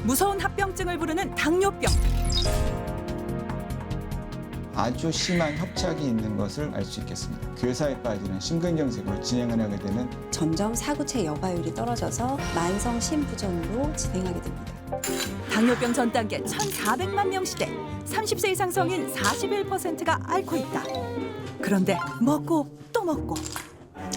무서운 합병증을 부르는 당뇨병. 아주 심한 협착이 있는 것을 알 수 있겠습니다. 괴사에 빠지는 심근경색으로 진행을 하게 되는 점점 사구체 여과율이 떨어져서 만성 심부전으로 진행하게 됩니다. 당뇨병 전 단계 1,400만 명 시대 30세 이상 성인 41%가 앓고 있다. 그런데 먹고 또 먹고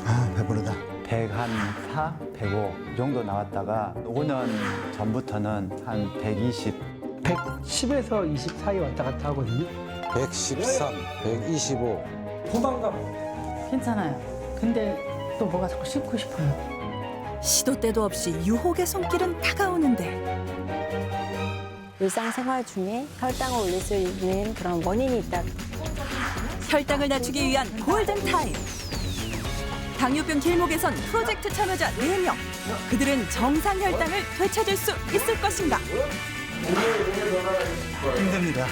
아, 배부르다. 104, 105 정도 나왔다가 5년 전부터는 한 120. 110에서 20 사이 왔다 갔다 하거든요. 113, 125. 포만감. 괜찮아요. 근데 또 뭐가 자꾸 씹고 싶어요. 시도 때도 없이 유혹의 손길은 다가오는데 일상생활 중에 혈당을 올릴 수 있는 그런 원인이 있다. 혈당을 낮추기 위한 골든타임. 당뇨병 길목에선 프로젝트 참여자 4명. 그들은 정상 혈당을 되찾을 수 있을 것인가? 힘듭니다.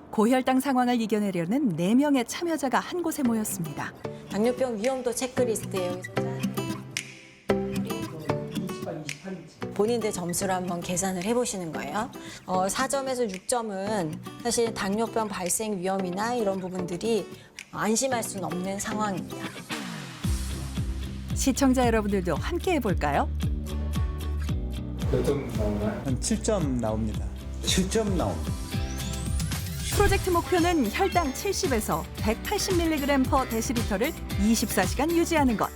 고혈당 상황을 이겨내려는 4명의 참여자가 한 곳에 모였습니다. 당뇨병 위험도 체크리스트예요. 본인들 점수를 한번 계산을 해보시는 거예요. 4점에서 6점은 사실 당뇨병 발생 위험이나 이런 부분들이 안심할 수는 없는 상황입니다. 시청자 여러분들도 함께 해볼까요? 한 7점 나옵니다. 7점 나옵니다. 프로젝트 목표는 혈당 70에서 180mg/dl를 24시간 유지하는 것.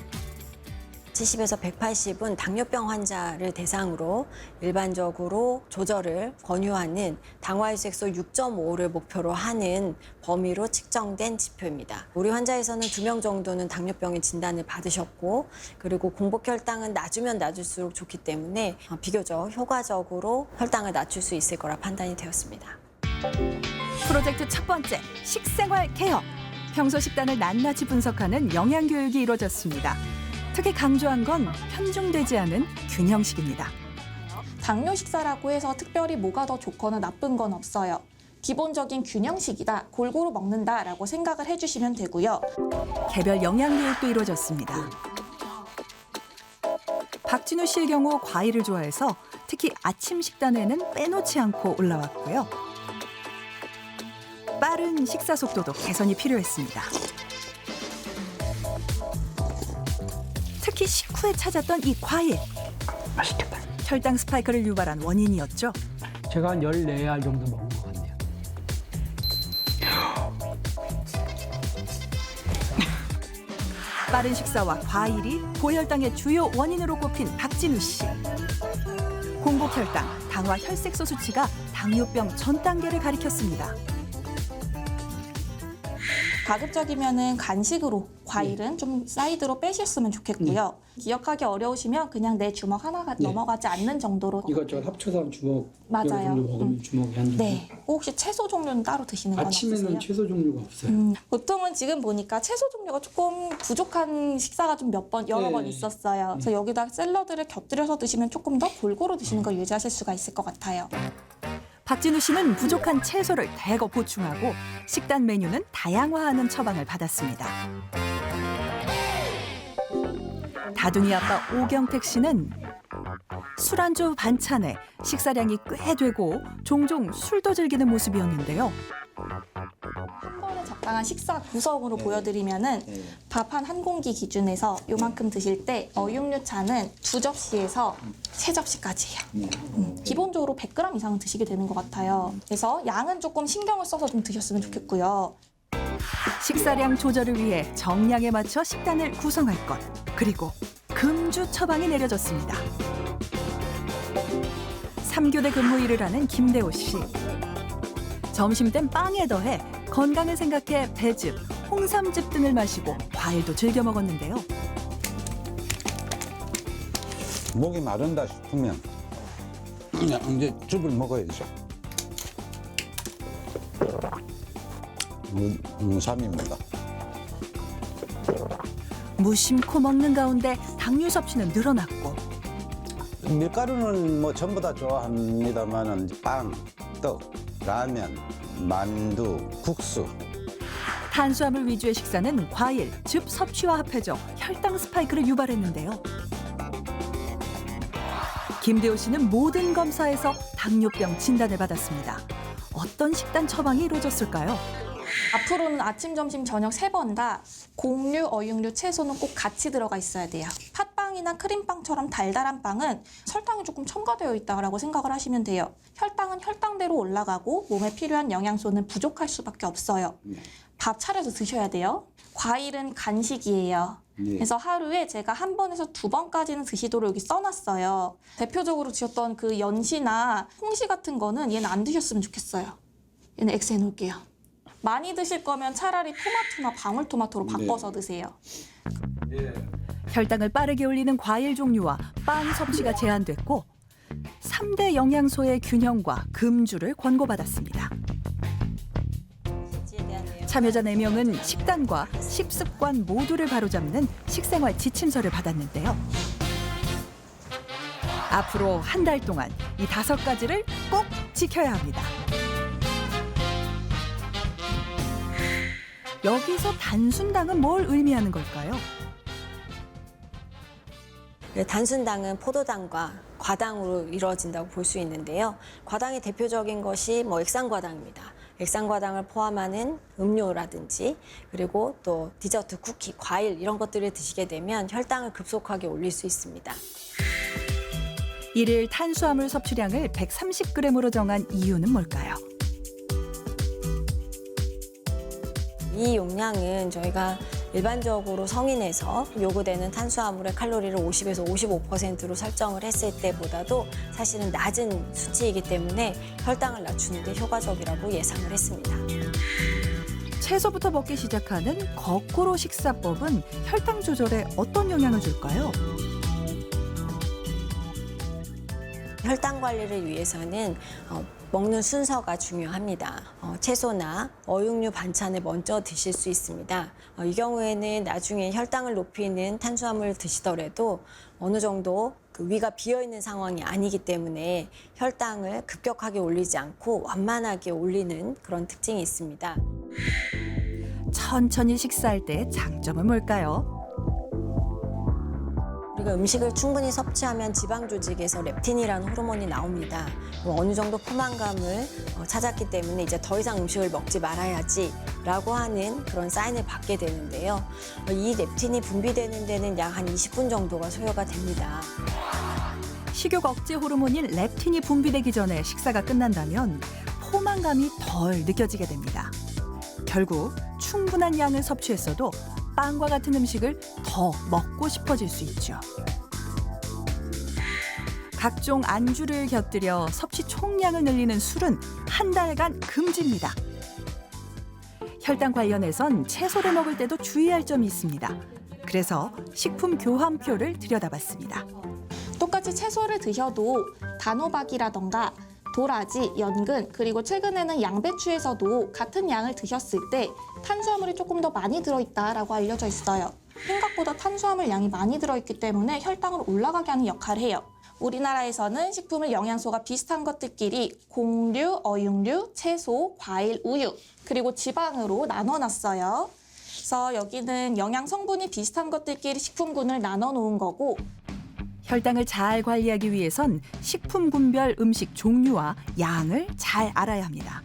70에서 180은 당뇨병 환자를 대상으로 일반적으로 조절을 권유하는 당화혈색소 6.5를 목표로 하는 범위로 측정된 지표입니다. 우리 환자에서는 2명 정도는 당뇨병의 진단을 받으셨고, 그리고 공복혈당은 낮으면 낮을수록 좋기 때문에 비교적 효과적으로 혈당을 낮출 수 있을 거라 판단이 되었습니다. 프로젝트 첫 번째, 식생활 개혁. 평소 식단을 낱낱이 분석하는 영양교육이 이루어졌습니다. 특히 강조한 건 편중되지 않은 균형식입니다. 당뇨 식사라고 해서 특별히 뭐가 더 좋거나 나쁜 건 없어요. 기본적인 균형식이다, 골고루 먹는다라고 생각을 해주시면 되고요. 개별 영양교육도 이루어졌습니다. 박진우 씨의 경우 과일을 좋아해서 특히 아침 식단에는 빼놓지 않고 올라왔고요. 빠른 식사 속도도 개선이 필요했습니다. 특히 식후에 찾았던 이 과일. 맛있겠다. 혈당 스파이크를 유발한 원인이었죠. 제가 한 14알 정도 먹은 것 같네요. 빠른 식사와 과일이 고혈당의 주요 원인으로 꼽힌 박진우 씨. 공복혈당, 당화 혈색소 수치가 당뇨병 전 단계를 가리켰습니다. 가급적이면은 간식으로 과일은 좀 사이드로 빼셨으면 좋겠고요. 기억하기 어려우시면 그냥 내 주먹 하나가 넘어가지 않는 정도로. 이것저것 합쳐서 한 주먹 맞아요. 여러 종류 먹으면 주먹이 한 네. 혹시 채소 종류는 따로 드시는 건 아침에는 없으세요? 채소 종류가 없어요. 보통은 지금 보니까 채소 종류가 조금 부족한 식사가 좀 여러 번 있었어요. 그래서 여기다 샐러드를 곁들여서 드시면 조금 더 골고루 드시는 걸 유지하실 수가 있을 것 같아요. 박진우 씨는 부족한 채소를 대거 보충하고 식단 메뉴는 다양화하는 처방을 받았습니다. 다둥이 아빠 오경택 씨는 술안주 반찬에 식사량이 꽤 되고 종종 술도 즐기는 모습이었는데요. 한 번에 적당한 식사 구성으로 보여드리면은 밥 한 공기 기준에서 요만큼 드실 때 어육류차는 2접시에서 3접시까지예요. 기본적으로 100g 이상은 드시게 되는 것 같아요. 그래서 양은 조금 신경을 써서 좀 드셨으면 좋겠고요. 식사량 조절을 위해 정량에 맞춰 식단을 구성할 것. 그리고 금주 처방이 내려졌습니다. 3교대 근무일을 하는 김대호 씨. 점심땐 빵에 더해 건강을 생각해 배즙, 홍삼즙 등을 마시고 과일도 즐겨 먹었는데요. 목이 마른다 싶으면 그냥 이제 즙을 먹어야죠. 무삼입니다. 무심코 먹는 가운데 당류 섭취는 늘어났고 밀가루는 뭐 전부 다 좋아합니다만은 빵, 떡, 라면, 만두, 국수. 탄수화물 위주의 식사는 과일, 즙 섭취와 합해져 혈당 스파이크를 유발했는데요. 김대호 씨는 모든 검사에서 당뇨병 진단을 받았습니다. 어떤 식단 처방이 이루어졌을까요? 앞으로는 아침, 점심, 저녁 3번 다 곡류, 어육류, 채소는 꼭 같이 들어가 있어야 돼요. 팥빵이나 크림빵처럼 달달한 빵은 설탕이 조금 첨가되어 있다고 생각을 하시면 돼요. 혈당은 혈당대로 올라가고 몸에 필요한 영양소는 부족할 수밖에 없어요. 밥 차려서 드셔야 돼요. 과일은 간식이에요. 그래서 하루에 제가 1번에서 2번까지는 드시도록 여기 써놨어요. 대표적으로 드셨던 그 연시나 홍시 같은 거는 얘는 안 드셨으면 좋겠어요. 얘는 X해 놓을게요. 많이 드실 거면 차라리 토마토나 방울토마토로 바꿔서 드세요. 혈당을 빠르게 올리는 과일 종류와 빵 섭취가 제한됐고 3대 영양소의 균형과 금주를 권고받았습니다. 참여자 4명은 식단과 식습관 모두를 바로잡는 식생활 지침서를 받았는데요. 앞으로 한 달 동안 이 5가지를 꼭 지켜야 합니다. 여기서 단순당은 뭘 의미하는 걸까요? 단순당은 포도당과 과당으로 이루어진다고 볼 수 있는데요. 과당의 대표적인 것이 액상과당입니다. 액상과당을 포함하는 음료라든지 그리고 또 디저트, 쿠키, 과일 이런 것들을 드시게 되면 혈당을 급속하게 올릴 수 있습니다. 일일 탄수화물 섭취량을 130g으로 정한 이유는 뭘까요? 이 용량은 저희가 일반적으로 성인에서 요구되는 탄수화물의 칼로리를 50에서 55%로 설정을 했을 때보다도 사실은 낮은 수치이기 때문에 혈당을 낮추는 데 효과적이라고 예상을 했습니다. 채소부터 먹기 시작하는 거꾸로 식사법은 혈당 조절에 어떤 영향을 줄까요? 혈당 관리를 위해서는 먹는 순서가 중요합니다. 채소나 어육류 반찬을 먼저 드실 수 있습니다. 이 경우에는 나중에 혈당을 높이는 탄수화물을 드시더라도 어느 정도 그 위가 비어있는 상황이 아니기 때문에 혈당을 급격하게 올리지 않고 완만하게 올리는 그런 특징이 있습니다. 천천히 식사할 때 장점은 뭘까요? 우리가 음식을 충분히 섭취하면 지방 조직에서 렙틴이라는 호르몬이 나옵니다. 어느 정도 포만감을 찾았기 때문에 이제 더 이상 음식을 먹지 말아야지라고 하는 그런 사인을 받게 되는데요. 이 렙틴이 분비되는 데는 약 한 20분 정도가 소요가 됩니다. 식욕 억제 호르몬인 렙틴이 분비되기 전에 식사가 끝난다면 포만감이 덜 느껴지게 됩니다. 결국 충분한 양을 섭취했어도 빵과 같은 음식을 더 먹고 싶어질 수 있죠. 각종 안주를 곁들여 섭취 총량을 늘리는 술은 한 달간 금지입니다. 혈당 관련해선 채소를 먹을 때도 주의할 점이 있습니다. 그래서 식품 교환표를 들여다봤습니다. 똑같이 채소를 드셔도 단호박이라던가 도라지, 연근, 그리고 최근에는 양배추에서도 같은 양을 드셨을 때 탄수화물이 조금 더 많이 들어있다라고 알려져 있어요. 생각보다 탄수화물 양이 많이 들어있기 때문에 혈당을 올라가게 하는 역할을 해요. 우리나라에서는 식품을 영양소가 비슷한 것들끼리 곡류, 어육류, 채소, 과일, 우유, 그리고 지방으로 나눠놨어요. 그래서 여기는 영양 성분이 비슷한 것들끼리 식품군을 나눠 놓은 거고 혈당을 잘 관리하기 위해선 식품군별 음식 종류와 양을 잘 알아야 합니다.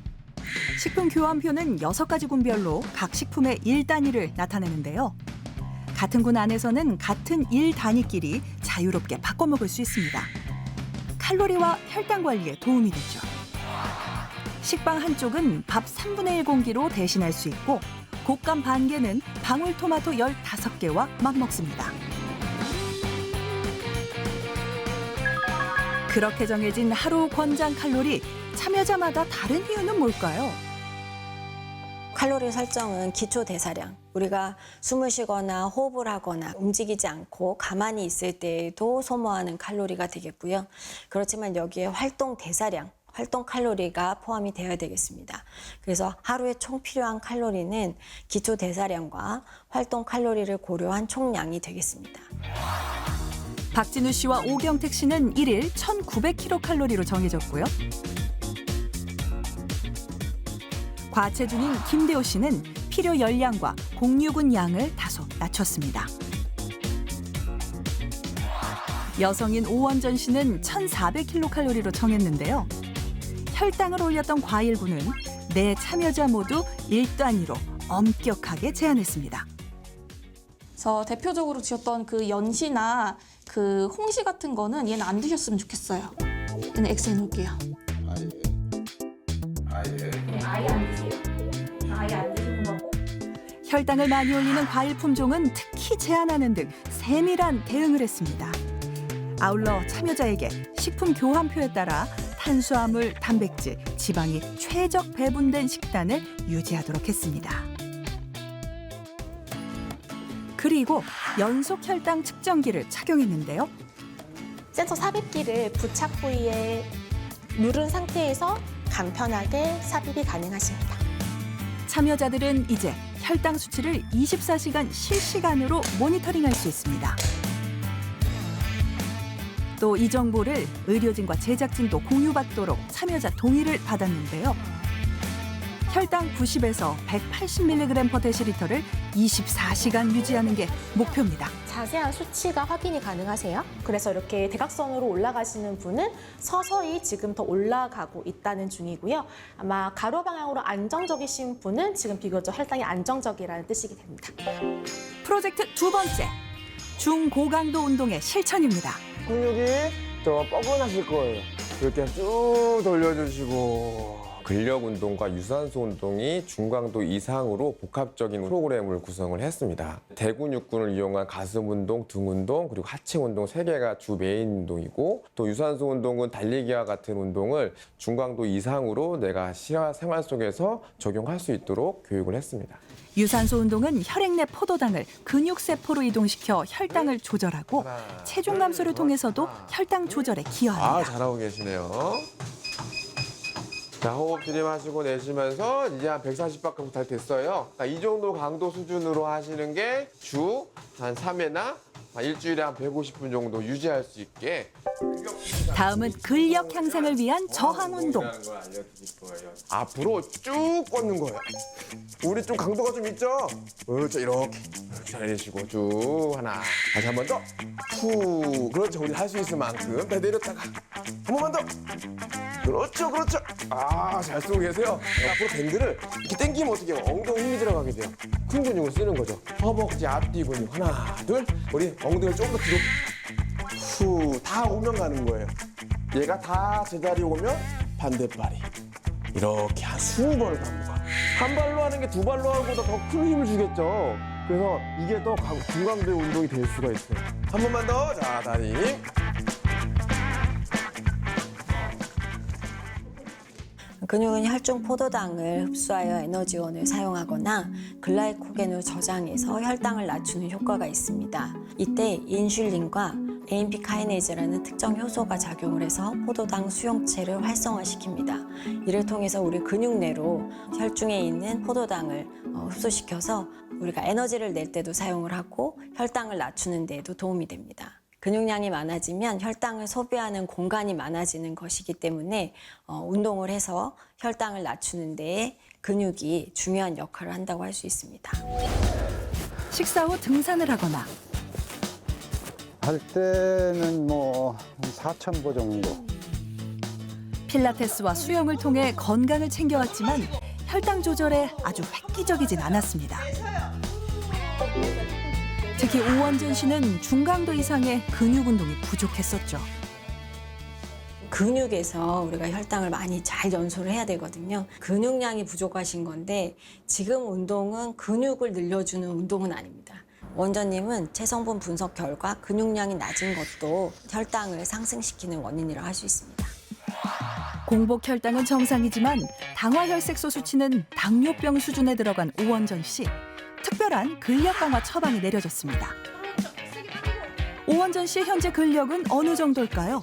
식품 교환표는 6가지 군별로 각 식품의 일 단위를 나타내는데요. 같은 군 안에서는 같은 일 단위끼리 자유롭게 바꿔 먹을 수 있습니다. 칼로리와 혈당 관리에 도움이 되죠. 식빵 한쪽은 밥 3분의 1 공기로 대신할 수 있고 곶감 반 개는 방울토마토 15개와 맞먹습니다. 그렇게 정해진 하루 권장 칼로리, 참여자마다 다른 이유는 뭘까요? 칼로리 설정은 기초 대사량. 우리가 숨을 쉬거나 호흡을 하거나 움직이지 않고 가만히 있을 때에도 소모하는 칼로리가 되겠고요. 그렇지만 여기에 활동 대사량, 활동 칼로리가 포함이 되어야 되겠습니다. 그래서 하루에 총 필요한 칼로리는 기초 대사량과 활동 칼로리를 고려한 총량이 되겠습니다. 박진우 씨와 오경택 씨는 1일 1,900kcal로 정해졌고요. 과체중인 김대호 씨는 필요 열량과 공유근 양을 다소 낮췄습니다. 여성인 오원전 씨는 1,400kcal로 정했는데요. 혈당을 올렸던 과일군은 네 참여자 모두 1단위로 엄격하게 제한했습니다. 그래서 대표적으로 드셨던 그 연시나 그 홍시 같은 거는 얘는 안 드셨으면 좋겠어요. 얘는 X해 놓을게요. 아예 안 드세요? 아예 안 드시는 거고? 혈당을 많이 올리는 과일 품종은 특히 제한하는 등 세밀한 대응을 했습니다. 아울러 참여자에게 식품 교환표에 따라 탄수화물, 단백질, 지방이 최적 배분된 식단을 유지하도록 했습니다. 그리고 연속 혈당 측정기를 착용했는데요. 센서 삽입기를 부착 부위에 누른 상태에서 간편하게 삽입이 가능하십니다. 참여자들은 이제 혈당 수치를 24시간 실시간으로 모니터링할 수 있습니다. 또 이 정보를 의료진과 제작진도 공유받도록 참여자 동의를 받았는데요. 혈당 90에서 180mg/dl를 24시간 유지하는 게 목표입니다. 자세한 수치가 확인이 가능하세요. 그래서 이렇게 대각선으로 올라가시는 분은 서서히 지금 더 올라가고 있다는 중이고요. 아마 가로 방향으로 안정적이신 분은 지금 비교적 혈당이 안정적이라는 뜻이게 됩니다. 프로젝트 두 번째, 중고강도 운동의 실천입니다. 근육이 더 뻐근하실 거예요. 이렇게 쭉 돌려주시고. 근력 운동과 유산소 운동이 중강도 이상으로 복합적인 프로그램을 구성을 했습니다. 대근육근을 이용한 가슴 운동, 등 운동, 그리고 하체 운동 3개가 주 메인 운동이고, 또 유산소 운동은 달리기와 같은 운동을 중강도 이상으로 내가 실생활 속에서 적용할 수 있도록 교육을 했습니다. 유산소 운동은 혈액 내 포도당을 근육세포로 이동시켜 혈당을 조절하고 체중 감소를 통해서도 혈당 조절에 기여합니다. 잘하고 계시네요. 자, 호흡 들이마시고 내쉬면서 이제 한 140밖에 잘 됐어요. 이 정도 강도 수준으로 하시는 게 주 한 3회나 일주일에 한 150분 정도 유지할 수 있게. 다음은 근력 향상을 위한 저항 운동. 앞으로 쭉 뻗는 거예요. 우리 좀 강도가 좀 있죠? 그렇죠, 이렇게 내리시고 쭉 하나. 다시 한 번 더. 후. 그렇죠, 우리 할 수 있을 만큼. 다 내렸다가 한 번만 더. 그렇죠, 그렇죠. 잘 쓰고 계세요. 앞으로 밴드를 이렇게 당기면 어떻게 해요? 엉덩이 힘이 들어가게 돼요. 큰 근육을 쓰는 거죠. 허벅지 앞뒤 근육 하나, 둘. 우리 엉덩이를 조금 더 뒤로. 후, 다 오면 가는 거예요. 얘가 다 제자리에 오면 반대발이. 이렇게 한 20번을 반복하고. 한 발로 하는 게 두 발로 하는 것보다 더 큰 힘을 주겠죠. 그래서 이게 더 중강도의 운동이 될 수가 있어요. 한 번만 더. 자, 다리. 근육은 혈중 포도당을 흡수하여 에너지원을 사용하거나 글라이코겐으로 저장해서 혈당을 낮추는 효과가 있습니다. 이때 인슐린과 AMP 카이네이즈라는 특정 효소가 작용을 해서 포도당 수용체를 활성화시킵니다. 이를 통해서 우리 근육 내로 혈중에 있는 포도당을 흡수시켜서 우리가 에너지를 낼 때도 사용을 하고 혈당을 낮추는 데에도 도움이 됩니다. 근육량이 많아지면 혈당을 소비하는 공간이 많아지는 것이기 때문에 운동을 해서 혈당을 낮추는 데에 근육이 중요한 역할을 한다고 할 수 있습니다. 식사 후 등산을 하거나 할 때는 뭐 4,000보 정도. 필라테스와 수영을 통해 건강을 챙겨왔지만 혈당 조절에 아주 획기적이진 않았습니다. 특히 오원준 씨는 중강도 이상의 근육 운동이 부족했었죠. 근육에서 우리가 혈당을 많이 잘 연소를 해야 되거든요. 근육량이 부족하신 건데 지금 운동은 근육을 늘려주는 운동은 아닙니다. 원장님은 체성분 분석 결과 근육량이 낮은 것도 혈당을 상승시키는 원인이라고 할 수 있습니다. 공복 혈당은 정상이지만 당화혈색소 수치는 당뇨병 수준에 들어간 오원전 씨. 특별한 근력 강화 처방이 내려졌습니다. 오원전 씨의 현재 근력은 어느 정도일까요?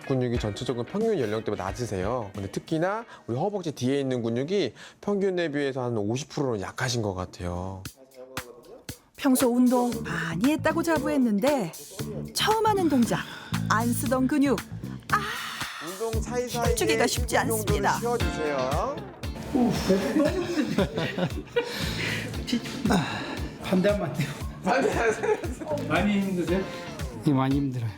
근육이 전체적으로 평균 연령대보다 낮으세요. 근데 특히나 우리 허벅지 뒤에 있는 근육이 평균에 비해서 한 50%는 약하신 것 같아요. 평소 운동 많이 했다고 자부했는데 처음 하는 동작, 안 쓰던 근육. 운동 사이사이에 힘주기가 쉽지 않습니다. 쉬어주세요. 너무 힘든데. 반대하면 안 돼요. 많이 힘드세요? 네, 많이 힘들어요.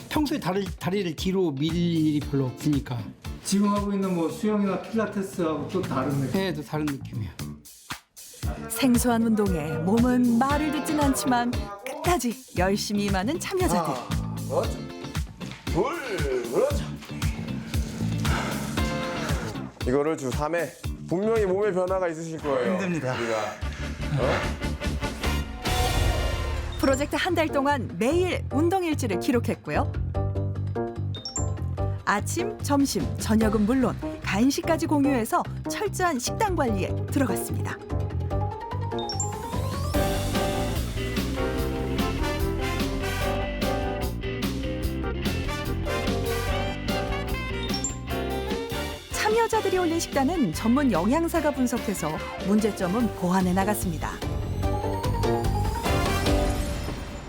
평소에 다리를 뒤로 밀 일이 별로 없으니까. 지금 하고 있는 뭐 수영이나 필라테스하고 또 다른 느낌? 네, 또 다른 느낌이에요. 생소한 운동에 몸은 말을 듣진 않지만 끝까지 열심히 임하는 참여자들. 그렇죠. 둘, 그렇죠. 이거를 주 3회 분명히 몸에 변화가 있으실 거예요. 힘듭니다. 우리가. 프로젝트 한 달 동안 매일 운동 일지를 기록했고요. 아침, 점심, 저녁은 물론 간식까지 공유해서 철저한 식단 관리에 들어갔습니다. 참여자들이 올린 식단은 전문 영양사가 분석해서 문제점은 보완해 나갔습니다.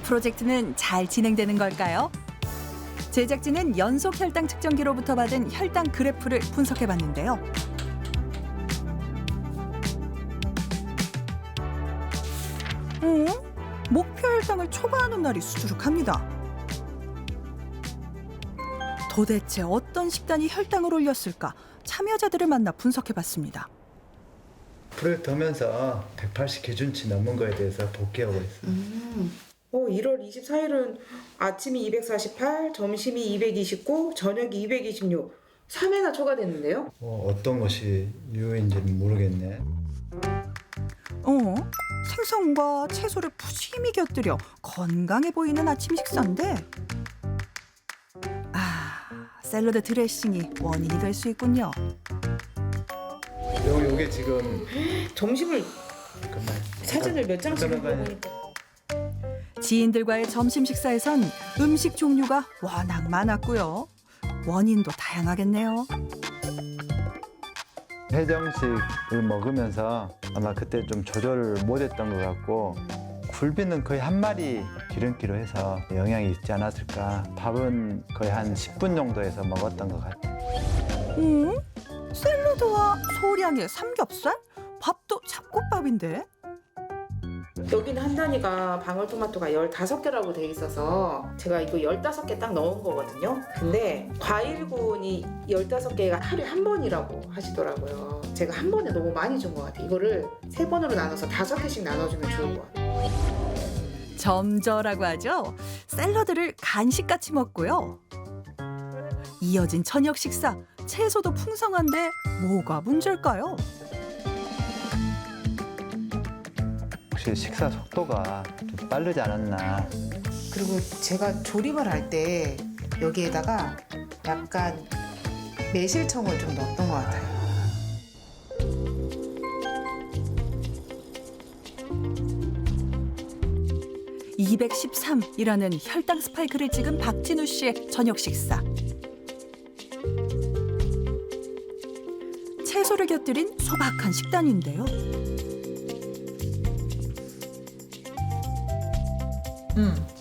프로젝트는 잘 진행되는 걸까요? 제작진은 연속 혈당 측정기로부터 받은 혈당 그래프를 분석해 봤는데요. 목표 혈당을 초과하는 날이 수두룩합니다. 도대체 어떤 식단이 혈당을 올렸을까? 참여자들을 만나 분석해 봤습니다. 프로젝트 하면서 180 기준치 넘은 거에 대해서 복귀하고 있어요. 1월 24일은 아침이 248, 점심이 229, 저녁이 226. 3회나 초과됐는데요? 어떤 것이 이유인지는 모르겠네. 생선과 채소를 푸짐히 곁들여 건강해 보이는 아침 식사인데 샐러드 드레싱이 원인이 될 수 있군요. 요게 지금 점심을 잠깐만. 사진을 몇 장 찍은 거 잠깐만요. 보니까 지인들과의 점심 식사에선 음식 종류가 워낙 많았고요. 원인도 다양하겠네요. 해장식을 먹으면서 아마 그때 좀 조절을 못했던 것 같고 굴비는 거의 한 마리 기름기로 해서 영향이 있지 않았을까. 밥은 거의 한 10분 정도에서 먹었던 것 같아요. 샐러드와 소량의 삼겹살? 밥도 잡곡밥인데? 여기는 한 단위가 방울토마토가 15개라고 돼 있어서 제가 이거 15개 딱 넣은 거거든요. 근데 과일군이 15개가 하루에 한 번이라고 하시더라고요. 제가 한 번에 너무 많이 준 것 같아요. 이거를 3번으로 나눠서 5개씩 나눠주면 좋을 것 같아요. 점저라고 하죠. 샐러드를 간식같이 먹고요. 이어진 저녁 식사, 채소도 풍성한데 뭐가 문제일까요? 혹시 식사 속도가 좀 빠르지 않았나. 그리고 제가 조림을 할 때 여기에다가 약간 매실청을 좀 넣었던 것 같아요. (213이라는) 혈당 스파이크를 찍은 박진우 씨의 저녁 식사. 채소를 곁들인 소박한 식단인데요.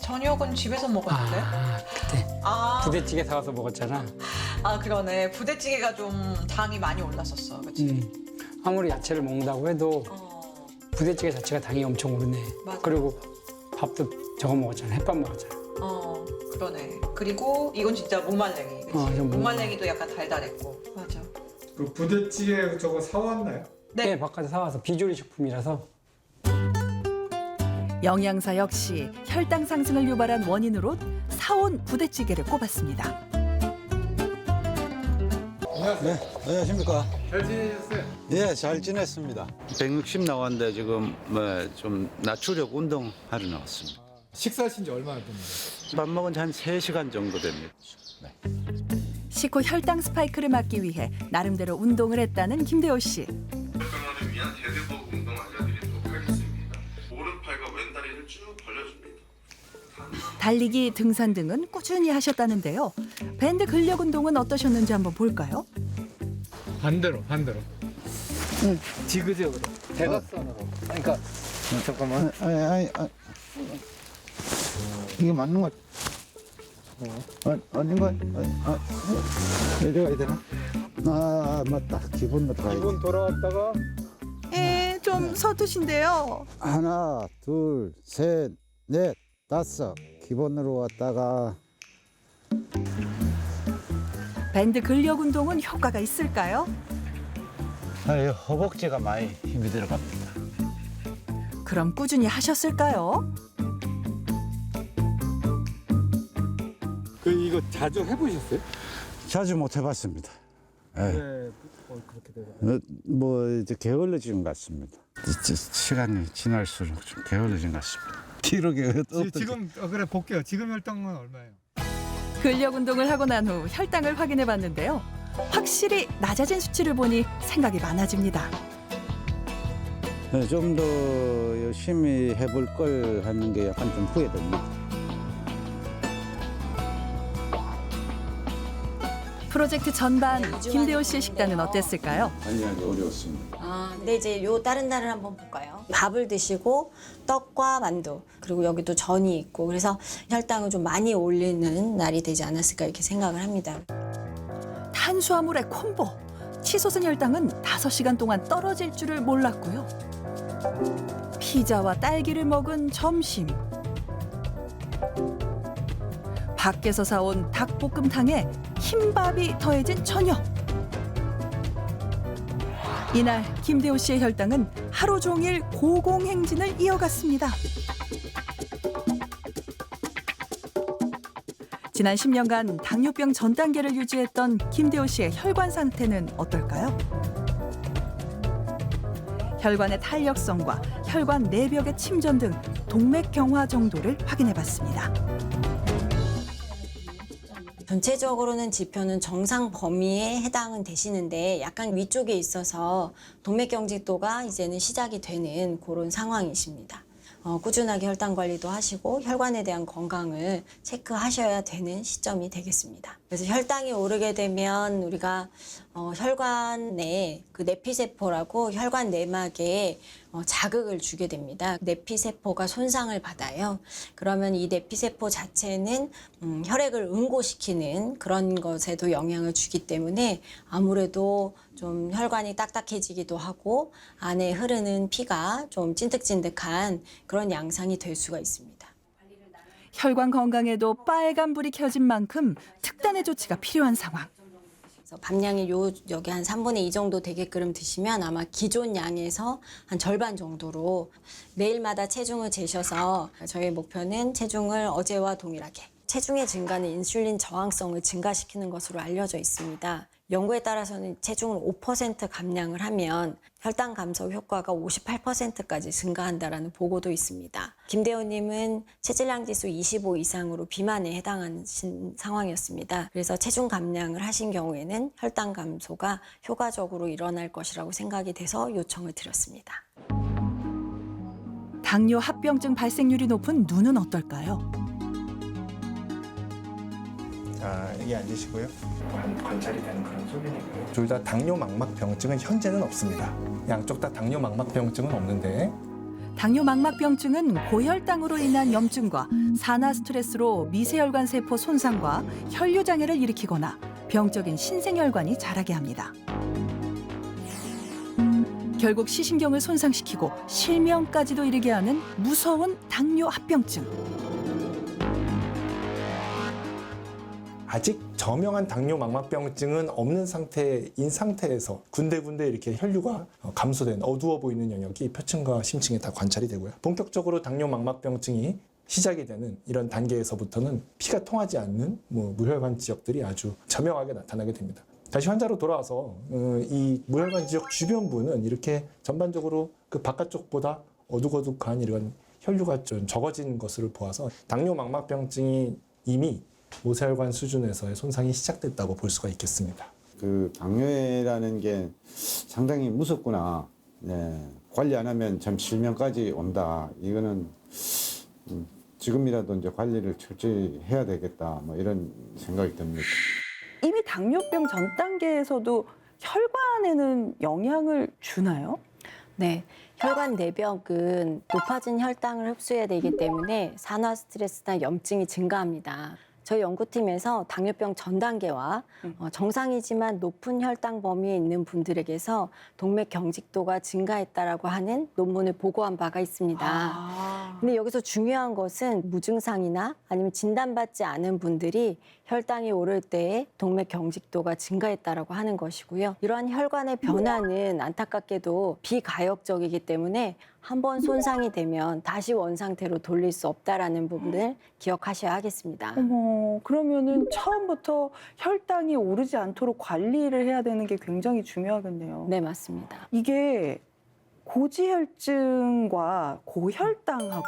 저녁은 집에서 먹었는데. 그때 부대찌개 사와서 먹었잖아. 그러네. 부대찌개가 좀 당이 많이 올랐었어. 그치? 아무리 야채를 먹는다고 해도 부대찌개 자체가 당이 엄청 오르네. 맞아. 그리고 밥도 저거 먹었잖아. 햇밥 먹었잖아. 그러네. 그리고 이건 진짜 무말랭이. 그치? 좀 무말랭이도 약간 달달했고. 맞아. 그 부대찌개 저거 사왔나요? 네, 바깥에 사와서 비조리 식품이라서. 영양사 역시 혈당 상승을 유발한 원인으로 사온 부대찌개를 꼽았습니다. 네, 안녕하십니까. 잘 지내셨어요? 예, 잘 지냈습니다. 160 나왔는데 지금 좀 낮추려고 운동하러 나왔습니다. 식사하신 지 얼마나 됐나요? 밥 먹은 지 한 3시간 정도 됩니다. 식후 혈당 스파이크를 막기 위해 나름대로 운동을 했다는 김대호 씨. 혈당을 위한 대대복 운동 알려드리도록 하겠습니다. 오른팔과 왼다리를 쭉 벌려줍니다. 달리기, 등산 등은 꾸준히 하셨다는데요. 밴드 근력 운동은 어떠셨는지 한번 볼까요? 반대로. 지그재그로. 대각선으로. 그러니까 잠깐만. 이게 맞는 것 같아. 아닌 것 같아. 내려가야 되나? 아 맞다. 기본 들어가야 돼. 기본 돌아왔다가 좀 서두신데요. 하나, 둘, 셋, 넷, 다섯. 기본으로 왔다가 밴드 근력 운동은 효과가 있을까요? 허벅지가 많이 힘이 들어갑니다. 그럼 꾸준히 하셨을까요? 이거 자주 해보셨어요? 자주 못 해봤습니다. 예. 그렇게 돼요. 뭐 이제 게을러진 것 같습니다. 시간이 지날수록 좀 게을러진 것 같습니다. 기록이 지금 그래 볼게요. 지금 혈당은 얼마예요? 근력 운동을 하고 난 후 혈당을 확인해 봤는데요. 확실히 낮아진 수치를 보니 생각이 많아집니다. 좀 더 열심히 해볼 걸 하는 게 약간 좀 후회됩니다. 프로젝트 전반 김대호 씨의 식단은 어땠을까요? 관리하기 어려웠습니다. 근데 이제 요 다른 날을 한번 볼까요? 밥을 드시고 떡과 만두 그리고 여기도 전이 있고 그래서 혈당을 좀 많이 올리는 날이 되지 않았을까 이렇게 생각을 합니다. 탄수화물의 콤보. 치솟은 혈당은 5시간 동안 떨어질 줄을 몰랐고요. 피자와 딸기를 먹은 점심. 밖에서 사온 닭볶음탕에 흰밥이 더해진 저녁. 이날 김대호 씨의 혈당은 하루 종일 고공행진을 이어갔습니다. 지난 10년간 당뇨병 전 단계를 유지했던 김대호 씨의 혈관 상태는 어떨까요? 혈관의 탄력성과 혈관 내벽의 침전 등 동맥 경화 정도를 확인해봤습니다. 전체적으로는 지표는 정상 범위에 해당은 되시는데 약간 위쪽에 있어서 동맥경직도가 이제는 시작이 되는 그런 상황이십니다. 꾸준하게 혈당 관리도 하시고 혈관에 대한 건강을 체크하셔야 되는 시점이 되겠습니다. 그래서 혈당이 오르게 되면 우리가 혈관에 그 내피세포라고 혈관 내막에 자극을 주게 됩니다. 내피세포가 손상을 받아요. 그러면 이 내피세포 자체는 혈액을 응고시키는 그런 것에도 영향을 주기 때문에 아무래도 좀 혈관이 딱딱해지기도 하고 안에 흐르는 피가 좀 찐득찐득한 그런 양상이 될 수가 있습니다. 혈관 건강에도 빨간불이 켜진 만큼 특단의 조치가 필요한 상황. 그래서 밥량이 여기 한 3분의 2 정도 되게끔 드시면 아마 기존 양에서 한 절반 정도로 매일마다 체중을 재셔서 저희 목표는 체중을 어제와 동일하게 체중의 증가는 인슐린 저항성을 증가시키는 것으로 알려져 있습니다. 연구에 따라서는 체중을 5% 감량을 하면 혈당 감소 효과가 58%까지 증가한다는 보고도 있습니다. 김대호님은 체질량 지수 25 이상으로 비만에 해당하신 상황이었습니다. 그래서 체중 감량을 하신 경우에는 혈당 감소가 효과적으로 일어날 것이라고 생각이 돼서 요청을 드렸습니다. 당뇨 합병증 발생률이 높은 눈은 어떨까요? 자, 여기 앉으시고요. 관찰이 되는 그런 소견이고요. 둘 다 당뇨 망막병증은 현재는 없습니다. 양쪽 다 당뇨 망막병증은 없는데 당뇨 망막병증은 고혈당으로 인한 염증과 산화 스트레스로 미세혈관 세포 손상과 혈류 장애를 일으키거나 병적인 신생혈관이 자라게 합니다. 결국 시신경을 손상시키고 실명까지도 이르게 하는 무서운 당뇨 합병증. 아직 저명한 당뇨 망막병증은 없는 상태에서 군데군데 이렇게 혈류가 감소된 어두워 보이는 영역이 표층과 심층에 다 관찰이 되고요. 본격적으로 당뇨 망막병증이 시작이 되는 이런 단계에서부터는 피가 통하지 않는 무혈관 지역들이 아주 저명하게 나타나게 됩니다. 다시 환자로 돌아와서 이 무혈관 지역 주변부는 이렇게 전반적으로 그 바깥쪽보다 어둑어둑한 이런 혈류가 좀 적어진 것을 보아서 당뇨 망막병증이 이미 모세혈관 수준에서의 손상이 시작됐다고 볼 수가 있겠습니다. 그 당뇨라는 게 상당히 무섭구나. 네. 관리 안 하면 참 실명까지 온다. 이거는 지금이라도 이제 관리를 철저히 해야 되겠다. 뭐 이런 생각이 듭니다. 이미 당뇨병 전 단계에서도 혈관에는 영향을 주나요? 네. 혈관 내벽은 높아진 혈당을 흡수해야 되기 때문에 산화 스트레스나 염증이 증가합니다. 저희 연구팀에서 당뇨병 전 단계와 정상이지만 높은 혈당 범위에 있는 분들에게서 동맥 경직도가 증가했다라고 하는 논문을 보고한 바가 있습니다. 근데 여기서 중요한 것은 무증상이나 아니면 진단받지 않은 분들이 혈당이 오를 때에 동맥 경직도가 증가했다라고 하는 것이고요. 이러한 혈관의 변화는 안타깝게도 비가역적이기 때문에 한번 손상이 되면 다시 원상태로 돌릴 수 없다라는 부분을 기억하셔야 하겠습니다. 어머, 그러면은 처음부터 혈당이 오르지 않도록 관리를 해야 되는 게 굉장히 중요하겠네요. 네, 맞습니다. 이게 고지혈증과 고혈당하고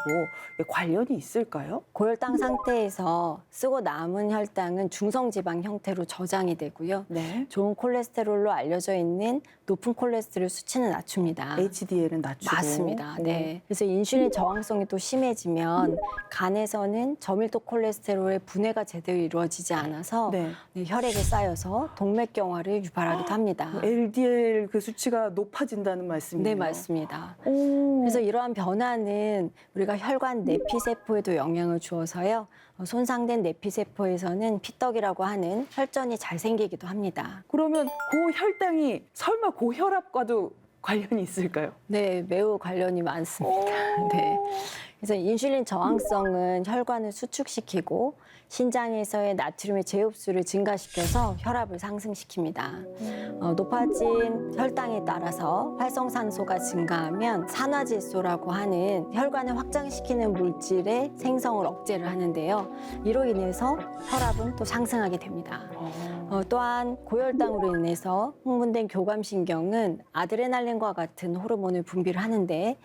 관련이 있을까요? 고혈당 상태에서 쓰고 남은 혈당은 중성지방 형태로 저장이 되고요. 네. 좋은 콜레스테롤로 알려져 있는 높은 콜레스테롤 수치는 낮춥니다. HDL은 낮추고. 맞습니다. 네. 그래서 인슐린 저항성이 또 심해지면 간에서는 저밀도 콜레스테롤의 분해가 제대로 이루어지지 않아서 네. 혈액에 쌓여서 동맥경화를 유발하기도 합니다. LDL 그 수치가 높아진다는 말씀이에요? 네, 맞습니다. 그래서 이러한 변화는 우리가 혈관 내피세포에도 영향을 주어서요. 손상된 내피세포에서는 피떡이라고 하는 혈전이 잘 생기기도 합니다. 그러면 고혈당이 설마 고혈압과도 관련이 있을까요? 네, 매우 관련이 많습니다. 네. 그래서 인슐린 저항성은 혈관을 수축시키고 신장에서의 나트륨의 재흡수를 증가시켜서 혈압을 상승시킵니다. 높아진 혈당에 따라서 활성산소가 증가하면 산화질소라고 하는 혈관을 확장시키는 물질의 생성을 억제를 하는데요. 이로 인해서 혈압은 또 상승하게 됩니다. 또한 고혈당으로 인해서 흥분된 교감신경은 아드레날린과 같은 호르몬을 분비를 하는데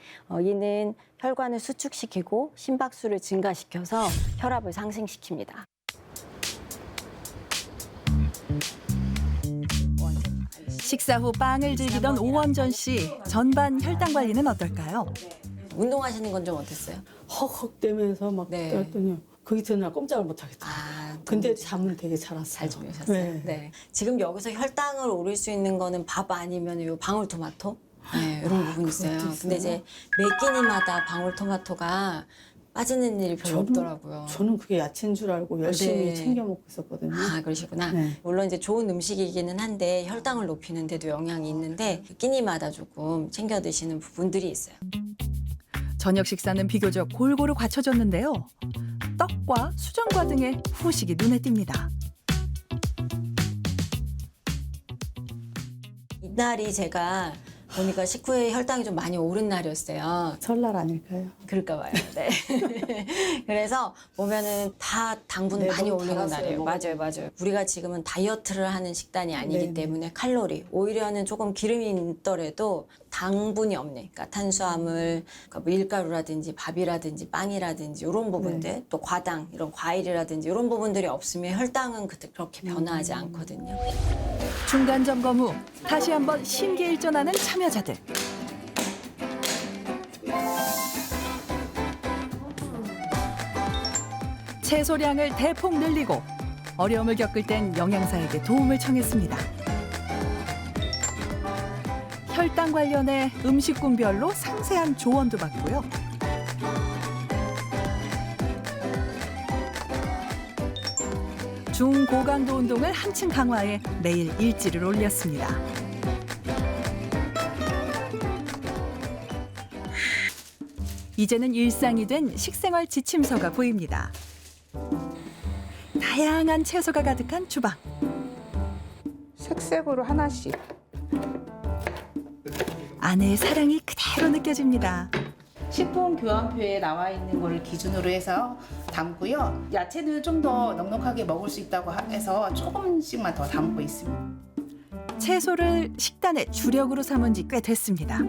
이는 혈관을 수축시키고 심박수를 증가시켜서 혈압을 상승시킵니다. 식사 후 빵을 즐기던 오원전 씨. 전반 혈당 관리는 어떨까요? 운동하시는 건 좀 어땠어요? 헉헉대면서 막 했더니 그 이튿날 꼼짝을 못 하겠더라고요. 근데 잠은 되게 잘 왔어요. 잘 주무셨어요? 네. 지금 여기서 혈당을 오를 수 있는 거는 밥 아니면 요 방울토마토? 네, 이런 부분이 있어요. 근데 이제 매 끼니마다 방울토마토가 빠지는 일이 별로 없더라고요. 저는 그게 야채인 줄 알고 열심히 네. 챙겨 먹고 있었거든요. 아, 그러시구나. 네. 물론 이제 좋은 음식이기는 한데 혈당을 높이는 데도 영향이 있는데 끼니마다 조금 챙겨 드시는 부분들이 있어요. 저녁 식사는 비교적 골고루 갖춰졌는데요. 떡과 수정과 등의 후식이 눈에 띕니다. 이날이 제가 보니까 식후에 혈당이 좀 많이 오른 날이었어요. 설날 아닐까요? 그럴까 봐요. 네. 그래서 보면은 다 당분 네, 많이 너무 올리는 달았어요, 날이에요. 먹어도. 맞아요. 우리가 지금은 다이어트를 하는 식단이 아니기 네, 때문에 칼로리, 오히려는 조금 기름이 있더라도 당분이 없는, 그러니까 탄수화물, 그러니까 밀가루라든지 밥이라든지 빵이라든지 이런 부분들, 또 과당, 이런 과일이라든지 이런 부분들이 없으면 혈당은 그렇게 변화하지 않거든요. 중간 점검 후 다시 한번 심기일전하는 참여자들. 채소량을 대폭 늘리고 어려움을 겪을 땐 영양사에게 도움을 청했습니다. 혈당 관련해 음식군별로 상세한 조언도 받고요. 중고강도 운동을 한층 강화해 매일 일지를 올렸습니다. 이제는 일상이 된 식생활 지침서가 보입니다. 다양한 채소가 가득한 주방. 색색으로 하나씩. 아내의 사랑이 그대로 느껴집니다. 식품 교환표에 나와 있는 걸 기준으로 해서 담고요. 야채는 좀 더 넉넉하게 먹을 수 있다고 해서 조금씩만 더 담고 있습니다. 채소를 식단의 주력으로 삼은 지 꽤 됐습니다.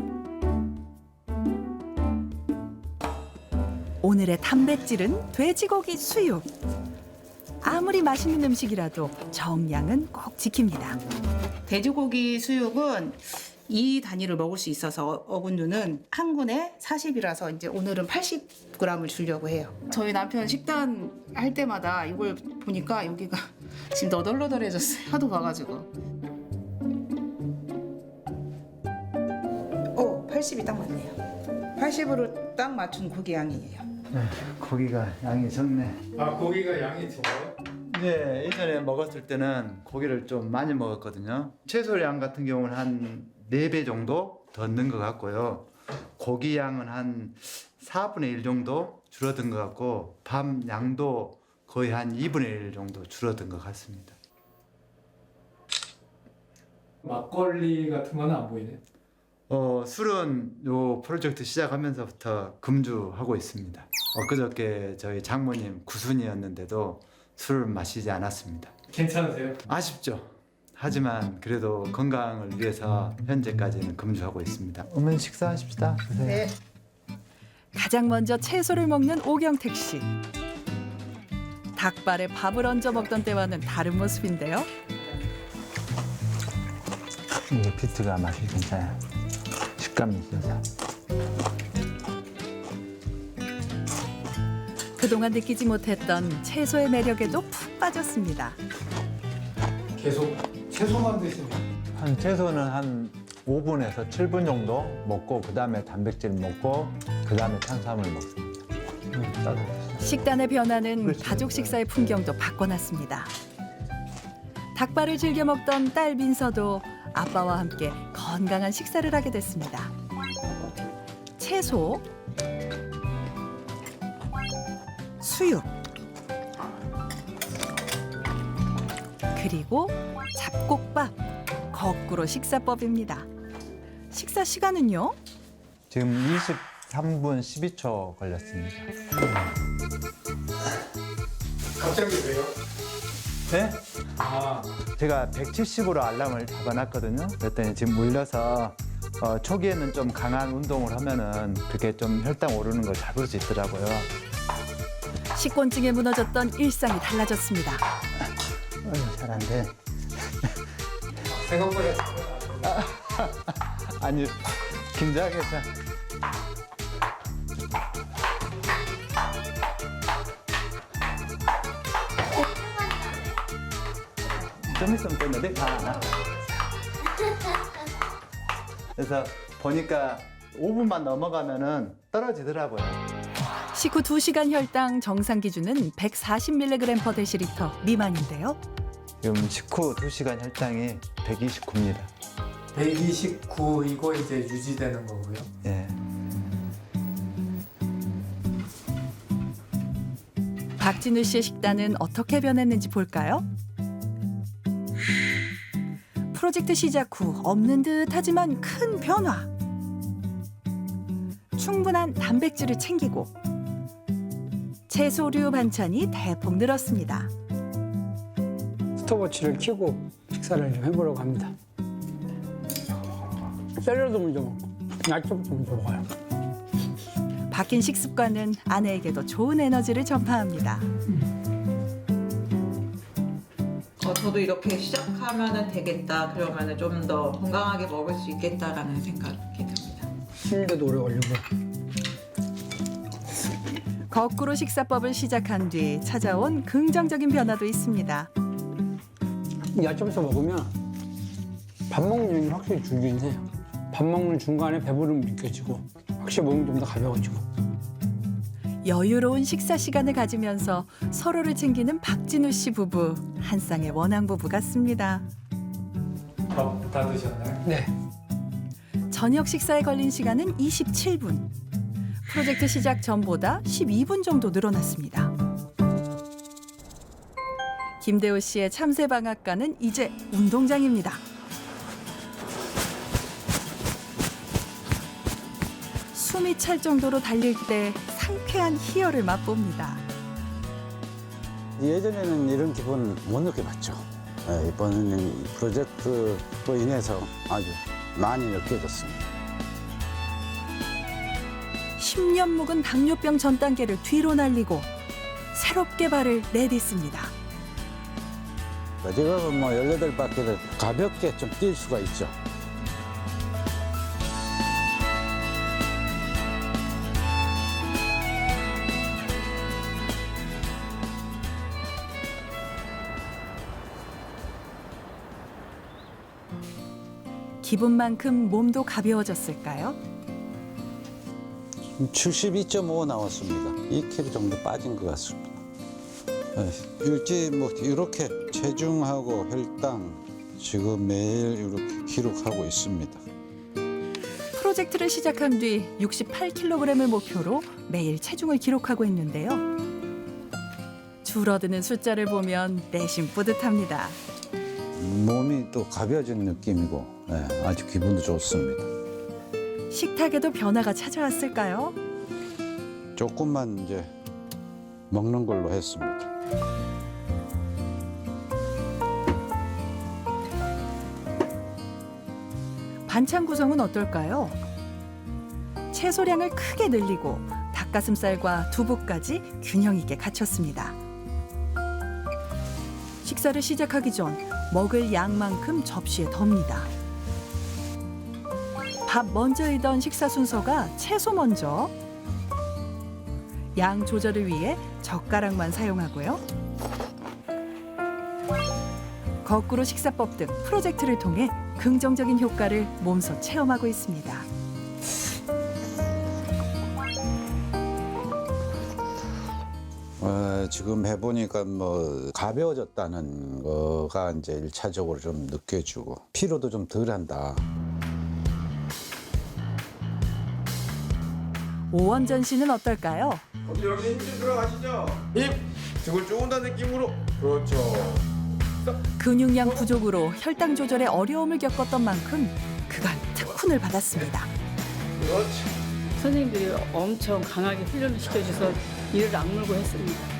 오늘의 단백질은 돼지고기 수육. 아무리 맛있는 음식이라도 정량은 꼭 지킵니다. 돼지고기 수육은 이 단위를 먹을 수 있어서 어군류는 한 군에 40이라서 이제 오늘은 80g을 주려고 해요. 저희 남편 식단 할 때마다 이걸 보니까 여기가 지금 너덜너덜해졌어요. 하도 봐가지고. 80이 딱 맞네요. 80으로 딱 맞춘 고기 양이에요. 네, 고기가 양이 적네. 아, 고기가 양이 적어요? 네, 예전에 먹었을 때는 고기를 좀 많이 먹었거든요. 채소량 같은 경우는 한 4배 정도 더 넣는 것 같고요. 고기 양은 한 4분의 1 정도 줄어든 것 같고 밥 양도 거의 한 2분의 1 정도 줄어든 것 같습니다. 막걸리 같은 건 안 보이네. 술은 요 프로젝트 시작하면서부터 금주하고 있습니다. 엊그저께 저희 장모님 구순이었는데도 술을 마시지 않았습니다. 괜찮으세요? 아쉽죠. 하지만 그래도 건강을 위해서 현재까지는 금주하고 있습니다. 어머니 식사하십시다. 네. 가장 먼저 채소를 먹는 오경택 씨. 닭발에 밥을 얹어 먹던 때와는 다른 모습인데요. 이게 비트가 맛이 괜찮아요. 식감이 있어서. 그동안 느끼지 못했던 채소의 매력에도 푹 빠졌습니다. 계속 채소만 드시는. 한 채소는 한 5분에서 7분 정도 먹고 그다음에 단백질 먹고 그다음에 탄수화물 먹습니다. 식단의 변화는 가족 식사의 풍경도 바꿔놨습니다. 닭발을 즐겨 먹던 딸 민서도 아빠와 함께 건강한 식사를 하게 됐습니다. 채소, 수육, 그리고 잡곡밥, 거꾸로 식사법입니다. 식사 시간은요? 지금 23분 12초 걸렸습니다. 갑자기 왜요? 네? 제가 170으로 알람을 잡아놨거든요. 그랬더니 지금 물려서 초기에는 좀 강한 운동을 하면은 그렇게 좀 혈당 오르는 걸 잡을 수 있더라고요. 식곤증에 무너졌던 일상이 달라졌습니다. 잘 안 돼. 생각보다 아니, 긴장해서. 좀 있으면 되는데 다. 그래서 보니까 5분만 넘어가면은 떨어지더라고요. 식후 2시간 혈당 정상 기준은 140mg/dL 미만인데요. 지금 식후 2시간 혈당이 129입니다. 129 이거 이제 유지되는 거고요. 예. 박진우 씨의 식단은 어떻게 변했는지 볼까요? 프로젝트 시작 후 없는 듯 하지만 큰 변화. 충분한 단백질을 챙기고 채소류 반찬이 대폭 늘었습니다. 스톱워치를 켜고 식사를 좀 해보려고 합니다. 샐러드 먼저 먹고 야채부터 먼저 먹어요. 바뀐 식습관은 아내에게도 좋은 에너지를 전파합니다. 저도 이렇게 시작하면 되겠다. 그러면 좀 더 건강하게 먹을 수 있겠다라는 생각이 듭니다. 힘들도 오래 걸리고. 거꾸로 식사법을 시작한 뒤 찾아온 긍정적인 변화도 있습니다. 야채부터 먹으면 밥 먹는 양이 확실히 줄긴 해요. 밥 먹는 중간에 배부름이 느껴지고 확실히 몸이 좀 더 가벼워지고. 여유로운 식사 시간을 가지면서 서로를 챙기는 박진우 씨 부부. 한 쌍의 원앙 부부 같습니다. 밥 다 드셨나요? 네. 저녁 식사에 걸린 시간은 27분. 프로젝트 시작 전보다 12분 정도 늘어났습니다. 김대호 씨의 참새 방앗간은 이제 운동장입니다. 숨이 찰 정도로 달릴 때 상쾌한 희열을 맛봅니다. 예전에는 이런 기분 못 느껴봤죠. 이번 프로젝트로 인해서 아주 많이 느껴졌습니다. 10년 묵은 당뇨병 전 단계를 뒤로 날리고 새롭게 발을 내딛습니다. 지금은 뭐 18바퀴를 가볍게 좀 뛸 수가 있죠. 기분만큼 몸도 가벼워졌을까요? 72.5 나왔습니다. 2kg 정도 빠진 것 같습니다. 일지 뭐 이렇게 체중하고 혈당 지금 매일 이렇게 기록하고 있습니다. 프로젝트를 시작한 뒤 68kg을 목표로 매일 체중을 기록하고 있는데요. 줄어드는 숫자를 보면 내심 뿌듯합니다. 몸이 또 가벼워진 느낌이고 아주 기분도 좋습니다. 식탁에도 변화가 찾아왔을까요? 조금만 이제 먹는 걸로 했습니다. 반찬 구성은 어떨까요? 채소량을 크게 늘리고 닭가슴살과 두부까지 균형 있게 갖췄습니다. 식사를 시작하기 전 먹을 양만큼 접시에 덮니다. 밥 먼저이던 식사 순서가 채소 먼저. 양 조절을 위해 젓가락만 사용하고요. 거꾸로 식사법 등 프로젝트를 통해 긍정적인 효과를 몸소 체험하고 있습니다. 지금 해보니까 뭐 가벼워졌다는 거가 이제 일차적으로 좀 느껴지고 피로도 좀 덜한다. 오원전 씨는 어떨까요? 여기 힘 좀 들어가시죠. 힘 등을 쭉 온다는 느낌으로. 그렇죠. 근육량 부족으로 혈당 조절에 어려움을 겪었던 만큼 그간 특훈을 받았습니다. 그렇지. 선생님들이 엄청 강하게 훈련을 시켜줘서 이를 악물고 했습니다.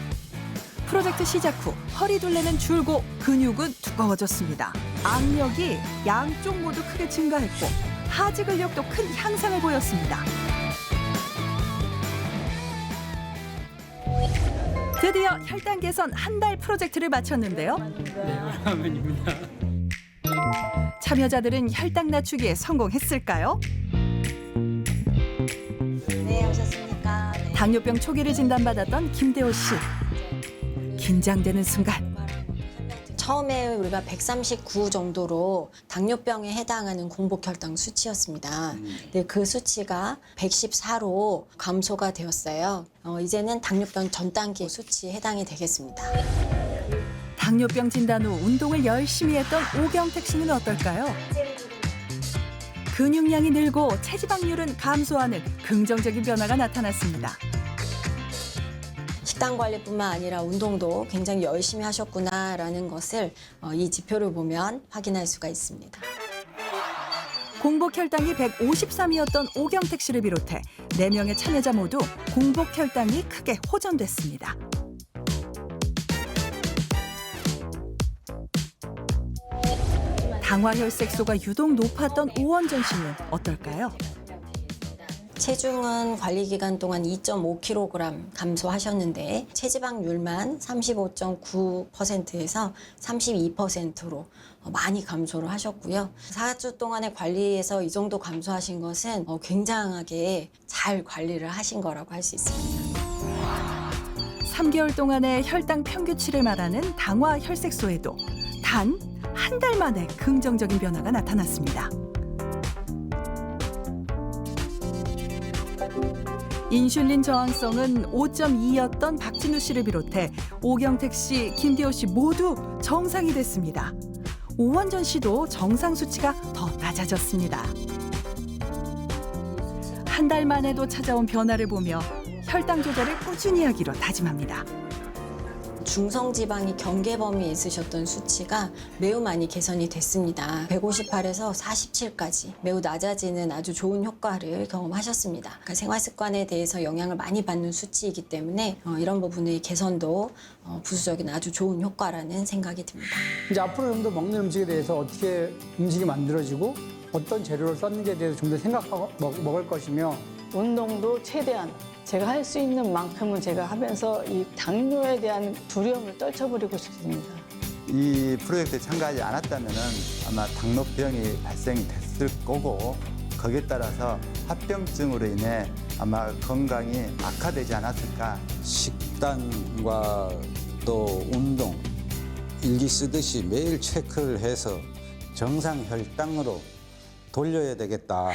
프로젝트 시작 후 허리 둘레는 줄고 근육은 두꺼워졌습니다. 악력이 양쪽 모두 크게 증가했고 하지 근력도 큰 향상을 보였습니다. 드디어 혈당 개선 한 달 프로젝트를 마쳤는데요. 네, 화면입니다. 참여자들은 혈당 낮추기에 성공했을까요? 네, 오셨습니까? 네. 당뇨병 초기를 진단받았던 김대호 씨. 긴장되는 순간 처음에 우리가 139 정도로 당뇨병에 해당하는 공복 혈당 수치였습니다. 근데 그 수치가 114로 감소가 되었어요. 이제는 당뇨병 전 단계 수치에 해당이 되겠습니다. 당뇨병 진단 후 운동을 열심히 했던 오경택 씨는 어떨까요? 근육량이 늘고 체지방률은 감소하는 긍정적인 변화가 나타났습니다. 식단 관리뿐만 아니라 운동도 굉장히 열심히 하셨구나라는 것을 이 지표를 보면 확인할 수가 있습니다. 공복 혈당이 153이었던 오경택 씨를 비롯해 4명의 참여자 모두 공복 혈당이 크게 호전됐습니다. 당화혈색소가 유독 높았던 오원전 씨는 어떨까요? 체중은 관리 기간 동안 2.5kg 감소하셨는데 체지방률만 35.9%에서 32%로 많이 감소를 하셨고요. 4주 동안의 관리에서 이 정도 감소하신 것은 굉장하게 잘 관리를 하신 거라고 할 수 있습니다. 3개월 동안의 혈당 평균치를 말하는 당화혈색소에도 단 한 달 만에 긍정적인 변화가 나타났습니다. 인슐린 저항성은 5.2였던 박진우 씨를 비롯해 오경택 씨, 김대호 씨 모두 정상이 됐습니다. 오원전 씨도 정상 수치가 더 낮아졌습니다. 한 달 만에도 찾아온 변화를 보며 혈당 조절을 꾸준히 하기로 다짐합니다. 중성지방이 경계 범위에 있으셨던 수치가 매우 많이 개선이 됐습니다. 158에서 47까지 매우 낮아지는 아주 좋은 효과를 경험하셨습니다. 그러니까 생활습관에 대해서 영향을 많이 받는 수치이기 때문에 이런 부분의 개선도 부수적인 아주 좋은 효과라는 생각이 듭니다. 이제 앞으로 좀 더 먹는 음식에 대해서 어떻게 음식이 만들어지고 어떤 재료를 썼는지에 대해서 좀 더 생각하고 먹을 것이며 운동도 최대한 제가 할 수 있는 만큼은 제가 하면서 이 당뇨에 대한 두려움을 떨쳐버리고 싶습니다. 이 프로젝트에 참가하지 않았다면은 아마 당뇨병이 발생이 됐을 거고 거기에 따라서 합병증으로 인해 아마 건강이 악화되지 않았을까. 식단과 또 운동 일기 쓰듯이 매일 체크를 해서 정상 혈당으로 돌려야 되겠다.